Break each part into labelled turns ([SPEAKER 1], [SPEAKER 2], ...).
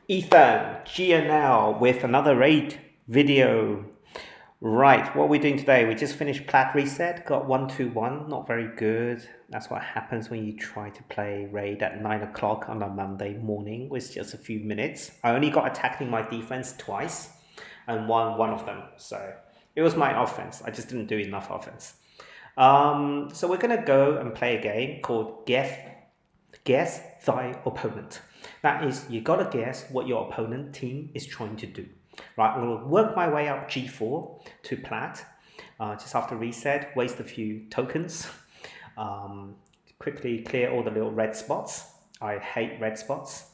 [SPEAKER 1] Ethan, GNL with another raid video. Right, what are we doing today? We just finished plat reset, got 121, not very good. That's what happens when you try to play raid at 9 o'clock on a Monday morning with just a few minutes. I only got attacking my defense twice and won one of them. So it was my offense. I just didn't do enough offense. So we're gonna go and play a game called Guess thy opponent. That is, you gotta guess what your opponent team is trying to do. Right, I'm gonna work my way up G4 to plat. Just after reset, waste a few tokens. Quickly clear all the little red spots. I hate red spots.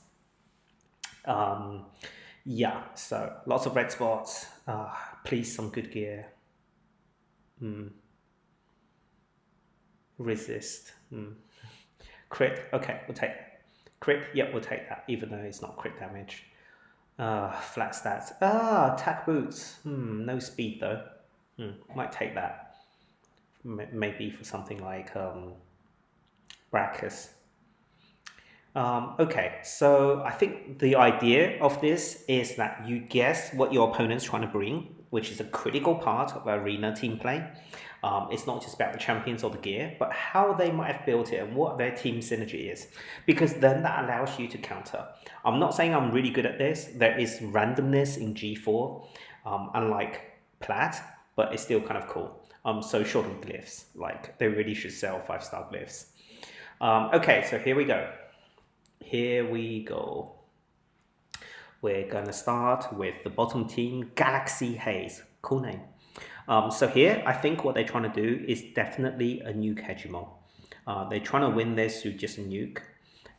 [SPEAKER 1] Yeah, so lots of red spots. Please, some good gear. Resist. Crit. Okay, we'll take that. Crit. Yep, we'll take that, even though it's not crit damage. Flat stats. Attack boots. No speed though. Might take that. Maybe for something like Brachus. Okay, so I think the idea of this is that you guess what your opponent's trying to bring, which is a critical part of arena team play. It's not just about the champions or the gear, but how they might have built it and what their team synergy is, because then that allows you to counter. I'm not saying I'm really good at this. There is randomness in G4, unlike plat, but it's still kind of cool. So short of glyphs, like they really should sell 5-star glyphs. Okay, so here we go. We're gonna start with the bottom team, Galaxy Haze. Cool name. So here, I think what they're trying to do is definitely a nuke hegemon. They're trying to win this through just a nuke.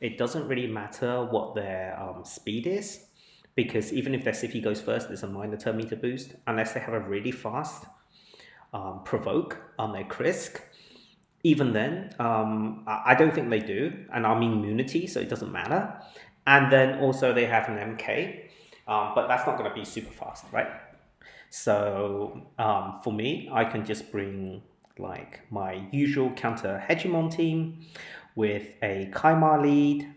[SPEAKER 1] It doesn't really matter what their speed is, because even if their Siffy goes first, there's a minor turn meter boost, unless they have a really fast provoke on their Krisk. Even then, I don't think they do, and I'm immunity, so it doesn't matter. And then also they have an MK, but that's not going to be super fast, right? So for me, I can just bring like my usual counter hegemon team with a Kaimar lead,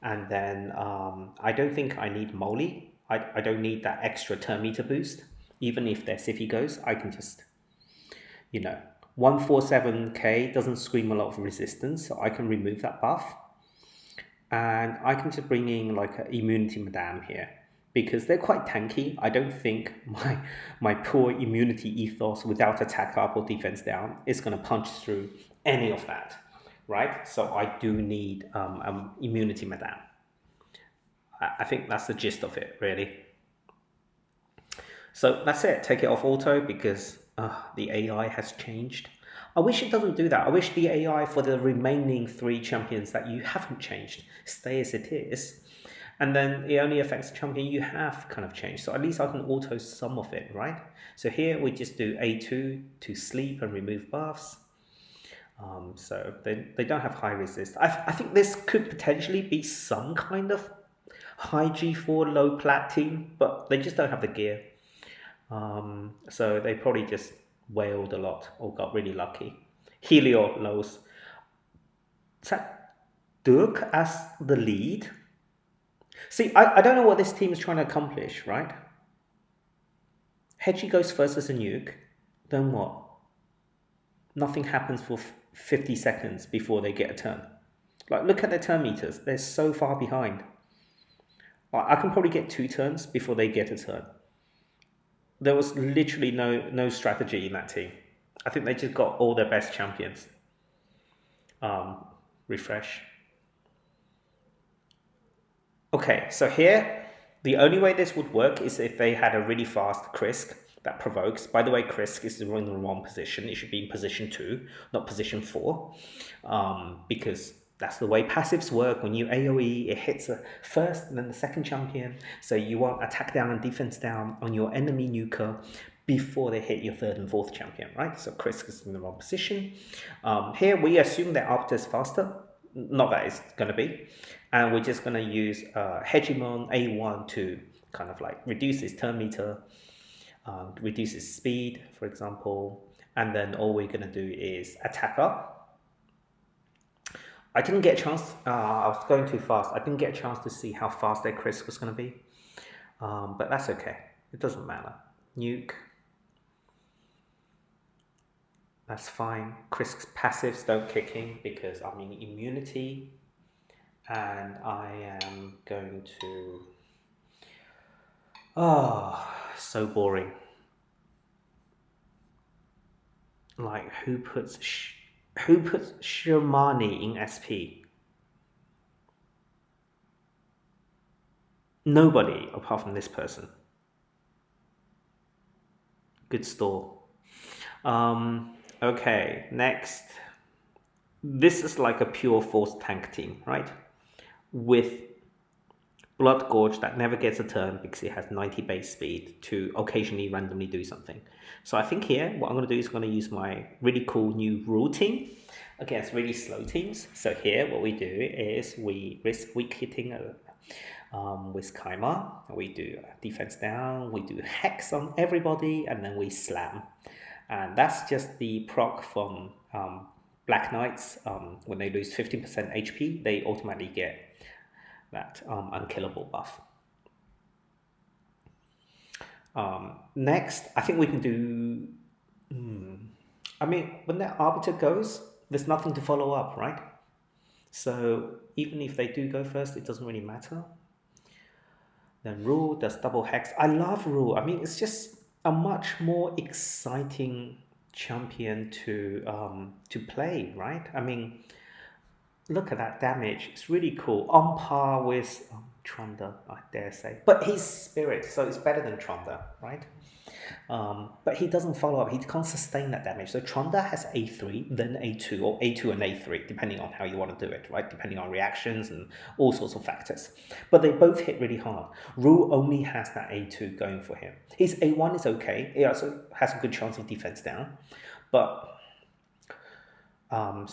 [SPEAKER 1] and then I don't think I need Molly. I don't need that extra turn meter boost. Even if their Siffy goes, I can just, 147k doesn't scream a lot of resistance, so I can remove that buff. And I can just bring in like an immunity madame here, because they're quite tanky. I don't think my poor immunity ethos without attack up or defense down is going to punch through any of that, right? So I do need immunity madame. I think that's the gist of it, really. So that's it. Take it off auto because the AI has changed. I wish it doesn't do that. I wish the AI for the remaining 3 champions that you haven't changed stay as it is. And then it only affects the champion you have kind of changed. So at least I can auto some of it, right? So here we just do A2 to sleep and remove buffs. So they don't have high resist. I think this could potentially be some kind of high G4, low plat team, but they just don't have the gear. So they probably just wailed a lot or got really lucky. Helio lows. Is that Dirk as the lead? See, I don't know what this team is trying to accomplish, right? Hedgie goes first as a nuke, then what? Nothing happens for 50 seconds before they get a turn. Like, look at their turn meters. They're so far behind. I can probably get 2 turns before they get a turn. There was literally no strategy in that team. I think they just got all their best champions. Refresh. Okay, so here, the only way this would work is if they had a really fast Krisk that provokes. By the way, Krisk is in the wrong position. It should be in position 2, not position 4, because that's the way passives work. When you AoE, it hits the first and then the second champion. So you want attack down and defense down on your enemy nuker before they hit your 3rd and 4th champion, right? So Krisk is in the wrong position. Here we assume their Opta is faster. Not that it's going to be. And we're just going to use Hegemon A1 to kind of like reduce his turn meter, reduce his speed, for example. And then all we're going to do is attack up. I didn't get a chance. I was going too fast. I didn't get a chance to see how fast their Chris was going to be. But that's okay. It doesn't matter. Nuke. That's fine. Chris passives don't kick in because I'm in immunity. And I am going to... Oh, so boring. Like, who puts Shermani in SP? Nobody apart from this person. Good store. Okay, next. This is like a pure force tank team, right? With Blood Gorge that never gets a turn because it has 90 base speed to occasionally randomly do something. So I think here, what I'm going to do is I'm going to use my really cool new rule team against really slow teams. So here, what we do is we risk weak hitting with Kaima. We do defense down, we do hex on everybody, and then we slam. And that's just the proc from Black Knights. When they lose 15% HP, they automatically get that unkillable buff. Next, I think we can do... I mean, when that Arbiter goes, there's nothing to follow up, right? So even if they do go first, it doesn't really matter. Then Rule does double hex. I love Rule. I mean, it's just a much more exciting champion to play, right? I mean, look at that damage. It's really cool. On par with Tronda, I dare say. But he's Spirit, so it's better than Tronda, right? But he doesn't follow up. He can't sustain that damage. So Tronda has A3, then A2, or A2 and A3, depending on how you want to do it, right? Depending on reactions and all sorts of factors. But they both hit really hard. Ru only has that A2 going for him. His A1 is okay. He also has a good chance of defense down. But, and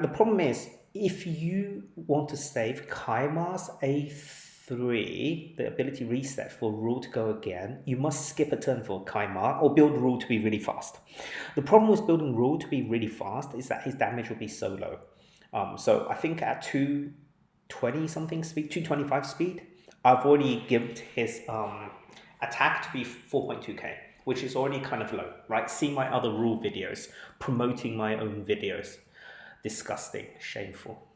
[SPEAKER 1] the problem is, if you want to save Kaima's A3, the ability reset for Rule to go again, you must skip a turn for Kaima or build Rule to be really fast. The problem with building Rule to be really fast is that his damage will be so low. So I think at 220 something speed, 225 speed, I've already given his attack to be 4.2k, which is already kind of low, right? See my other Rule videos, promoting my own videos. Disgusting, shameful.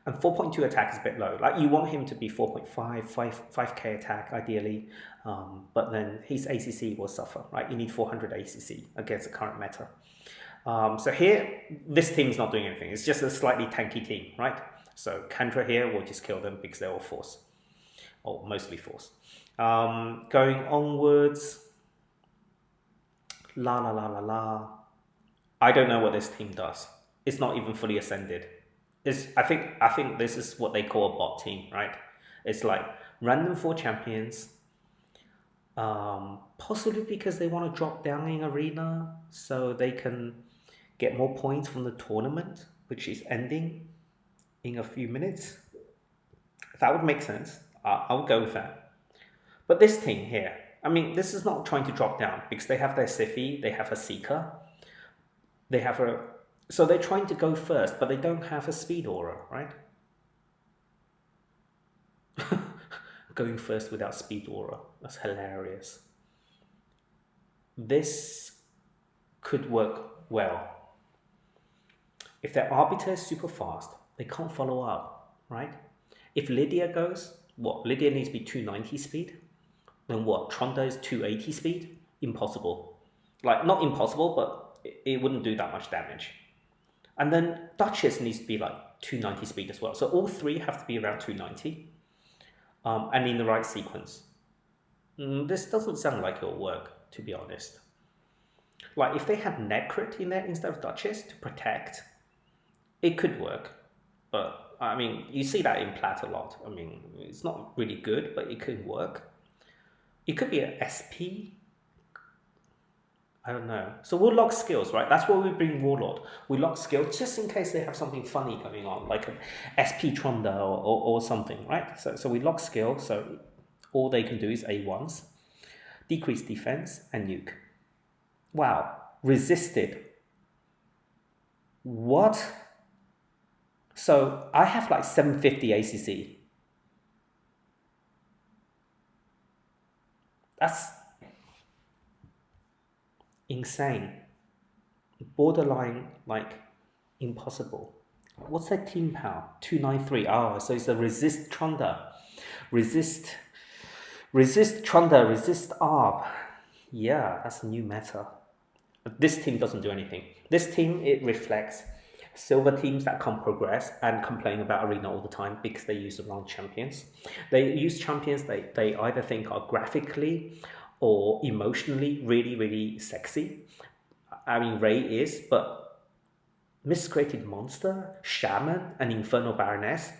[SPEAKER 1] And 4.2 attack is a bit low. Like, you want him to be 4.5, 5k attack ideally, but then his ACC will suffer, right? You need 400 ACC against the current meta. So here, this team's not doing anything. It's just a slightly tanky team, right? So Kandra here will just kill them because they're all force, or mostly force. Going onwards, la la la la la. I don't know what this team does. It's not even fully ascended. I think this is what they call a bot team, right? It's like random 4 champions, possibly because they want to drop down in arena so they can get more points from the tournament, which is ending in a few minutes. That would make sense. I would go with that. But this team here, I mean, this is not trying to drop down because they have their Siphi, they have a Seeker. They have so they're trying to go first, but they don't have a speed aura, right? Going first without speed aura. That's hilarious. This could work well. If their Arbiter is super fast, they can't follow up, right? If Lydia goes, what? Lydia needs to be 290 speed? Then what? Tronda is 280 speed? Impossible. Like, not impossible, but it wouldn't do that much damage. And then Duchess needs to be like 290 speed as well. So all 3 have to be around 290 and in the right sequence. This doesn't sound like it'll work, to be honest. Like, if they had Necrit in there instead of Duchess to protect, it could work. But, I mean, you see that in Plat a lot. I mean, it's not really good, but it could work. It could be an SP. I don't know. So we'll lock skills, right? That's why we bring Warlord. We lock skills just in case they have something funny going on, like an SP Tronda or something, right? So we lock skill, so all they can do is A1s, decrease defense, and nuke. Wow. Resisted. What? So I have like 750 ACC. That's insane. Borderline like impossible. What's that team power? 293. Oh, so it's a resist Trunda. Resist Trunda, resist ARB. Yeah, that's a new meta. This team doesn't do anything. This team, it reflects silver teams that can't progress and complain about arena all the time because they use the wrong champions. They use champions they either think are graphically or emotionally really, really sexy. I mean, Ray is, but Miscreated Monster, Shaman, and Infernal Baroness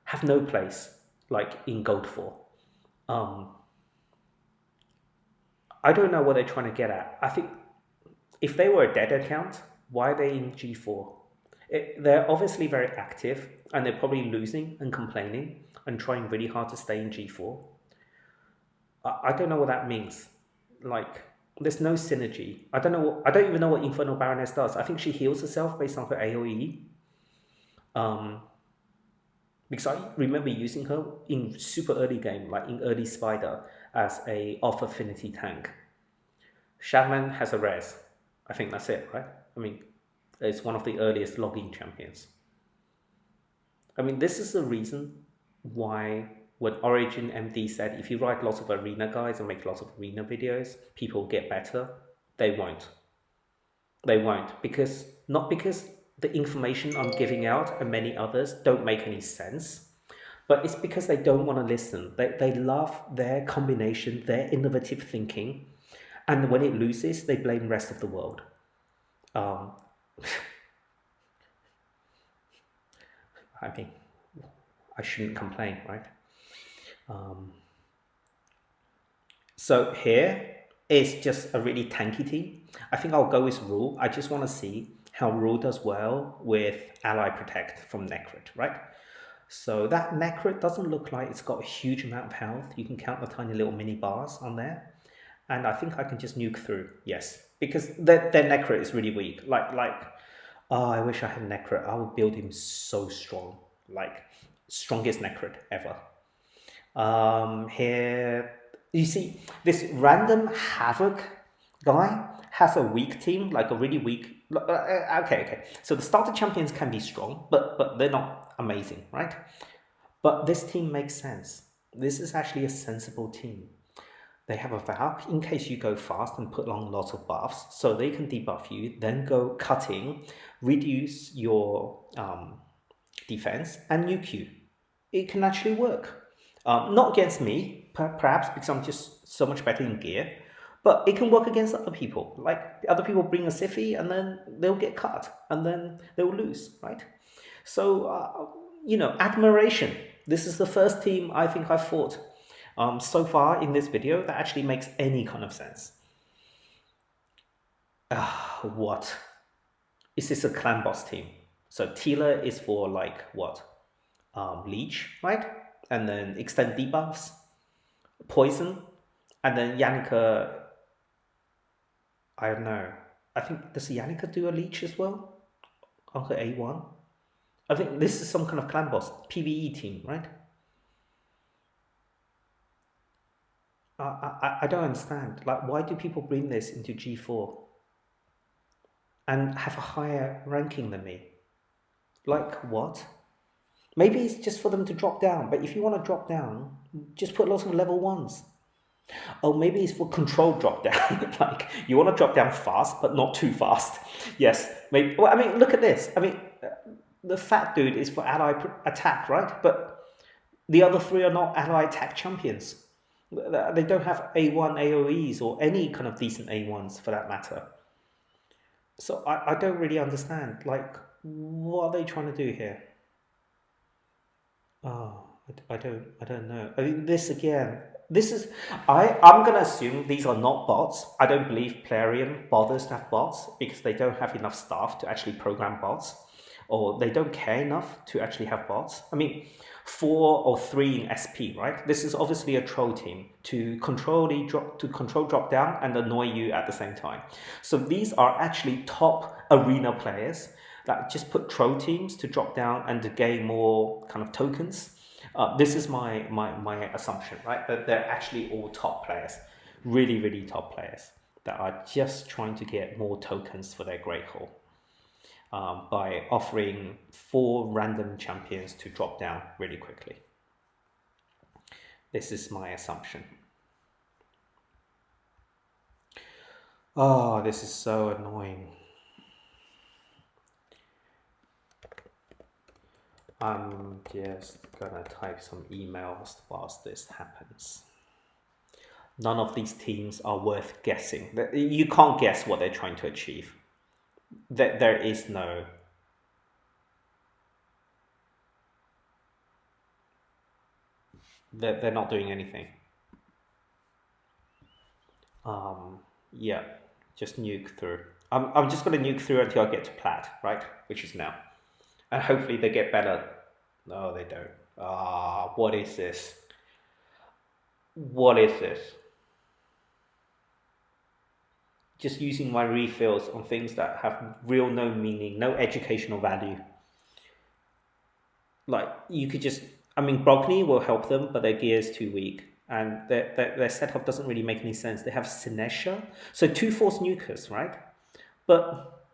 [SPEAKER 1] have no place like in Gold 4. Um, I don't know what they're trying to get at. I think if they were a dead account, why are they in G4? They're obviously very active and they're probably losing and complaining and trying really hard to stay in G4. I don't know what that means. Like, there's no synergy. I don't even know what Infernal Baroness does. I think she heals herself based on her AoE. Because I remember using her in super early game, like in early Spider, as a off affinity tank. Shaman has a res. I think that's it, right? I mean, it's one of the earliest login champions. I mean, this is the reason why when Origin MD said if you write lots of arena guides and make lots of arena videos, people get better. They won't. They won't not because the information I'm giving out and many others don't make any sense, but it's because they don't want to listen. They love their combination, their innovative thinking, and when it loses, they blame the rest of the world. Um, I mean, I shouldn't complain, right? So here is just a really tanky team. I think I'll go with Rule. I just want to see how Rule does well with Ally Protect from Necrit, right? So that Necrit doesn't look like it's got a huge amount of health. You can count the tiny little mini bars on there. And I think I can just nuke through, yes. Because their Necrit is really weak. Oh, I wish I had Necrit. I would build him so strong. Like, strongest Necrit ever. Here, you see, this random Havoc guy has a weak team, like a really weak. Okay. So the starter champions can be strong, but they're not amazing, right? But this team makes sense. This is actually a sensible team. They have a Valk in case you go fast and put on lots of buffs, so they can debuff you, then go cutting, reduce your defense, and nuke you. It can actually work. Not against me, perhaps because I'm just so much better in gear, but it can work against other people. Like, other people bring a Siphi and then they'll get cut and then they'll lose, right? So, admiration. This is the first team I think I've fought so far in this video that actually makes any kind of sense. What? Is this a clan boss team? So Tila is for like what? Leech, right? And then extend debuffs, poison, and then Yannicka, I don't know. I think, does Yannicka do a leech as well? On her A1? I think this is some kind of clan boss, PvE team, right? I don't understand. Like, why do people bring this into G4 and have a higher ranking than me? Like, what? Maybe it's just for them to drop down, but if you want to drop down, just put lots of level 1s. Oh, maybe it's for controlled drop down. Like, you want to drop down fast, but not too fast. Yes, maybe. Well, I mean, look at this. I mean, the fat dude is for ally attack, right? But the other three are not ally attack champions. They don't have A1 AoEs or any kind of decent A1s for that matter. So I don't really understand. Like, what are they trying to do here? Oh, I don't know. I mean, this again. This is I'm gonna assume these are not bots. I don't believe Plarium bothers to have bots because they don't have enough staff to actually program bots, or they don't care enough to actually have bots. I mean, 4 or 3 in SP, right? This is obviously a troll team to control drop down and annoy you at the same time. So these are actually top arena players that just put troll teams to drop down and to gain more kind of tokens. This is my assumption, right? That they're actually all top players, really, really top players that are just trying to get more tokens for their Great Hall by offering 4 random champions to drop down really quickly. This is my assumption. Oh, this is so annoying. I'm just gonna type some emails whilst this happens. None of these teams are worth guessing. You can't guess what they're trying to achieve. There is no... They're not doing anything. Yeah, just nuke through. I'm just going to nuke through until I get to plat, right? Which is now. And hopefully they get better. No, they don't. What is this? What is this? Just using my refills on things that have real no meaning, no educational value. Like, you could just... I mean, Brogni will help them, but their gear is too weak. And their setup doesn't really make any sense. They have Sinesha, so 2 force nukers, right? But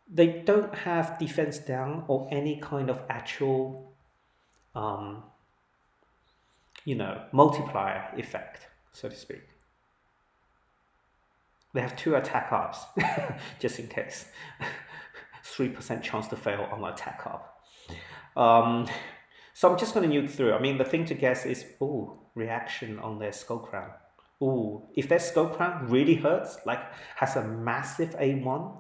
[SPEAKER 1] they don't have defense down or any kind of actual, multiplier effect, so to speak. They have 2 attack ups, just in case. 3% chance to fail on attack up. So I'm just going to nuke through. I mean, the thing to guess is, reaction on their Skull Crown. If their Skull Crown really hurts, like has a massive A1,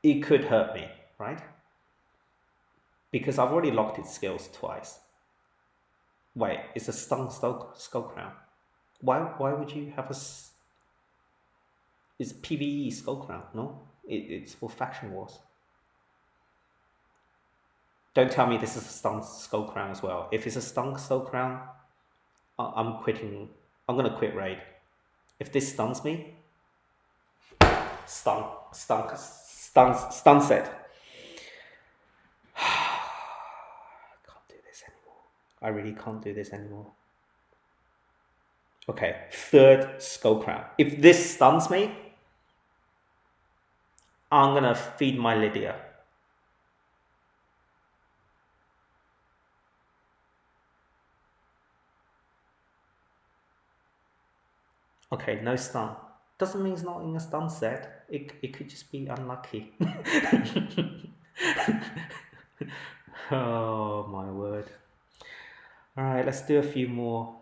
[SPEAKER 1] it could hurt me, right? Because I've already locked its skills twice. Wait, it's a stun Skull Crown. Why would you have it's PvE Skull Crown, no? It's for faction wars. Don't tell me this is a stun Skull Crown as well. If it's a stun Skull Crown, I'm quitting. I'm gonna quit raid. If this stuns me, stun set. Can't do this anymore. I really can't do this anymore. Okay, 3rd Skull Crown. If this stuns me, I'm gonna feed my Lydia. Okay, no stun. Doesn't mean it's not in a stun set. It could just be unlucky. Oh my word. Alright, let's do a few more.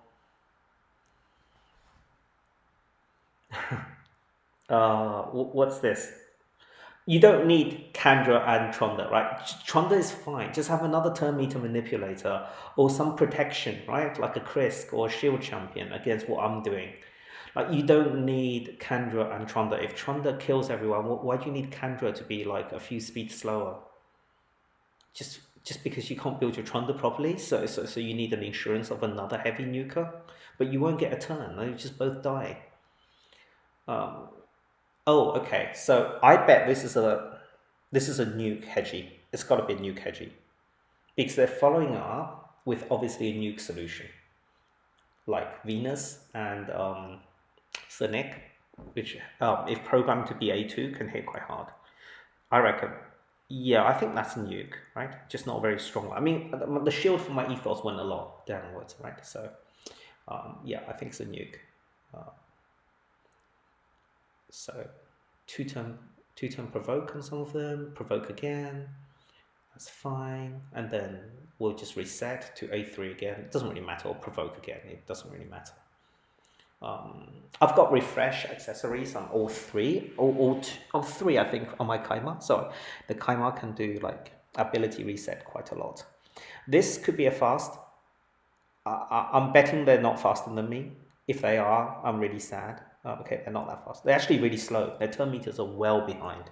[SPEAKER 1] What's this? You don't need Kandra and Tronda, right? Tronda is fine. Just have another turn meter manipulator or some protection, right? Like a Krisk or a shield champion against what I'm doing. Like, you don't need Kandra and Tronda. If Tronda kills everyone, why do you need Kandra to be like a few speeds slower? Just because you can't build your Tronda properly, so you need an insurance of another heavy nuker, but you won't get a turn. You just both die. Okay. So I bet this is a nuke hedgy. It's got to be a nuke hedgy, because they're following up with obviously a nuke solution, like Venus and Sonic, which if programmed to be A2 can hit quite hard. I reckon. Yeah, I think that's a nuke, right? Just not very strong. I mean, the shield for my ethos went a lot downwards, right? So yeah, I think it's a nuke. So 2-turn provoke on some of them, provoke again, that's fine, and then we'll just reset to A3 again. It doesn't really matter, or provoke again, it doesn't really matter. I've got refresh accessories on all 3, all 3 I think on my Kaima, so the Kaima can do like ability reset quite a lot. This could be a fast. I'm betting they're not faster than me. If they are, I'm really sad. Okay, they're not that fast. They're actually really slow. Their turn meters are well behind.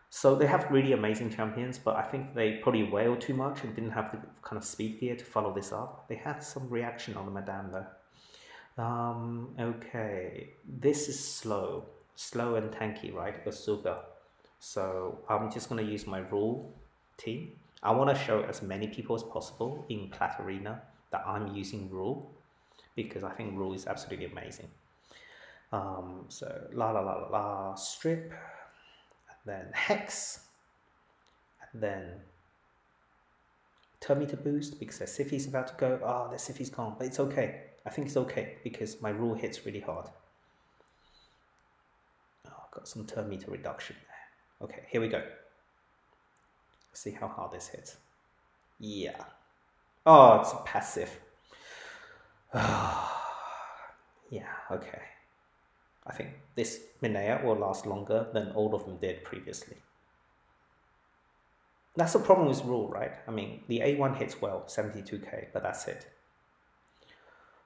[SPEAKER 1] So they have really amazing champions, but I think they probably wailed too much and didn't have the kind of speed gear to follow this up. They had some reaction on the Madame though. Okay, this is slow and tanky, right? Asuga. So I'm just going to use my rule team. I want to show as many people as possible in Plat Arena that I'm using rule because I think rule is absolutely amazing. So la la la la la strip, and then hex, and then turn meter boost because their Siffy's about to go. Ah, their Siffy's gone, but it's okay. I think it's okay because my rule hits really hard. Oh, got some turn meter reduction there. Okay, here we go. See how hard this hits. Yeah. Oh, it's a passive. Yeah, okay. I think this Minea will last longer than all of them did previously. That's the problem with rule, right? I mean, the A1 hits well, 72k, but that's it.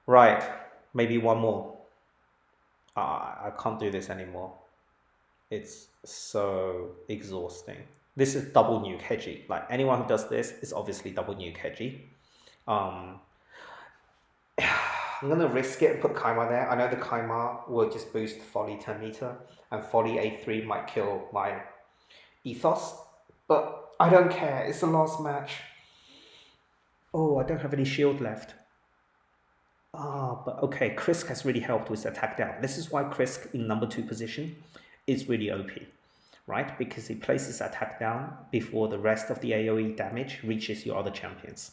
[SPEAKER 1] Right, maybe one more. I can't do this anymore. It's so exhausting. This is double nuke Hedgie. Like anyone who does this is obviously double nuke Hedgie. I'm gonna risk it and put Kaimar there. I know the Kaimar will just boost Folly 10 meter, and Folly A3 might kill my Ethos, but I don't care. It's the last match. Oh, I don't have any shield left. But okay, Krisk has really helped with attack down. This is why Krisk in number 2 position is really OP, right? Because he places attack down before the rest of the AoE damage reaches your other champions.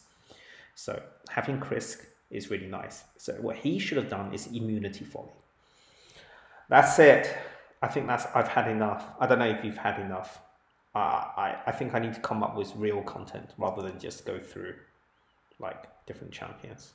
[SPEAKER 1] So having Krisk is really nice. So what he should have done is immunity Folly. That's it. I think I've had enough. I don't know if you've had enough. I think I need to come up with real content rather than just go through like different champions.